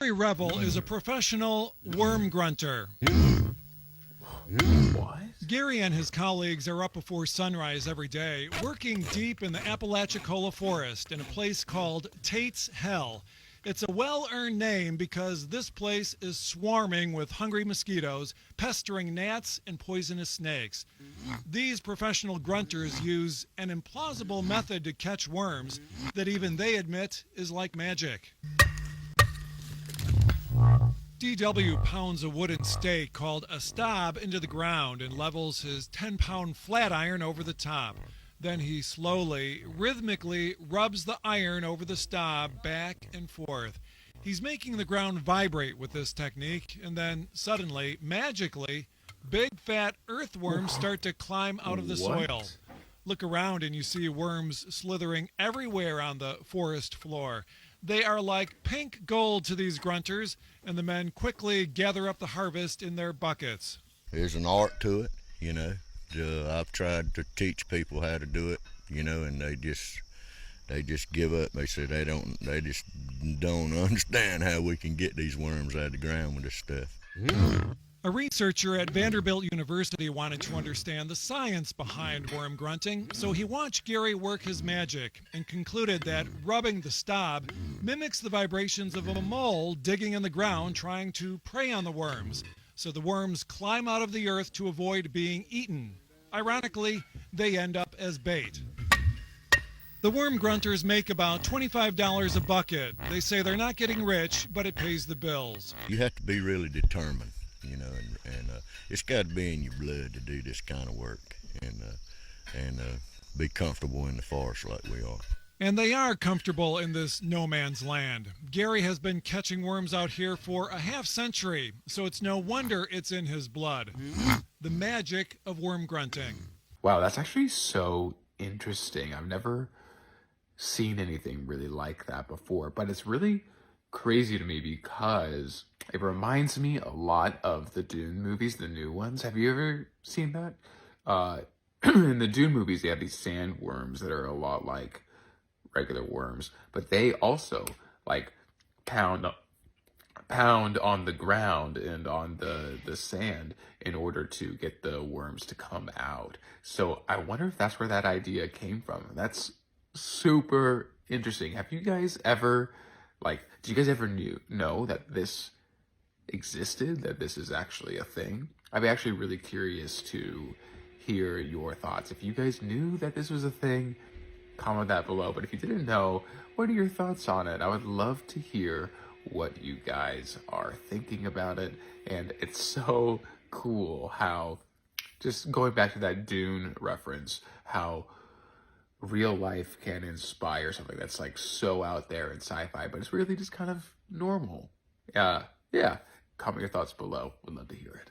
Gary Revel is a professional worm grunter. What? Gary and his colleagues are up before sunrise every day, working deep in the Apalachicola forest in a place called Tate's Hell. It's a well-earned name because this place is swarming with hungry mosquitoes, pestering gnats, and poisonous snakes. These professional grunters use an implausible method to catch worms that even they admit is like magic. DW pounds a wooden stake called a stob into the ground and levels his 10-pound flat iron over the top. Then he slowly, rhythmically rubs the iron over the stob back and forth. He's making the ground vibrate with this technique, and then suddenly, magically, big fat earthworms start to climb out of the soil. Look around and you see worms slithering everywhere on the forest floor. They are like pink gold to these grunters, and the men quickly gather up the harvest in their buckets. There's an art to it, you know. I've tried to teach people how to do it, you know, and they just give up. They say they just don't understand how we can get these worms out of the ground with this stuff. A researcher at Vanderbilt University wanted to understand the science behind worm grunting, so he watched Gary work his magic and concluded that rubbing the stob mimics the vibrations of a mole digging in the ground trying to prey on the worms. So the worms climb out of the earth to avoid being eaten. Ironically, they end up as bait. The worm grunters make about $25 a bucket. They say they're not getting rich, but it pays the bills. You have to be really determined, you know, and it's got to be in your blood to do this kind of work and be comfortable in the forest like we are. And they are comfortable in this no man's land. Gary has been catching worms out here for a half century, so it's no wonder it's in his blood. The magic of worm grunting. Wow, that's actually so interesting. I've never seen anything really like that before, but it's really crazy to me because it reminds me a lot of the Dune movies, the new ones. Have you ever seen that? In the Dune movies, they have these sandworms that are a lot like regular worms, but they also like pound on the ground and on the sand in order to get the worms to come out. So I wonder if that's where that idea came from. That's super interesting. Have you guys ever do you guys ever know that this existed, that this is actually a thing? I'd be actually really curious to hear your thoughts. If you guys knew that this was a thing, comment that below. But if you didn't know, what are your thoughts on it? I would love to hear what you guys are thinking about it. And it's so cool how, just going back to that Dune reference, how real life can inspire something that's like so out there in sci-fi, but it's really just kind of normal. Yeah. Comment your thoughts below. Would love to hear it.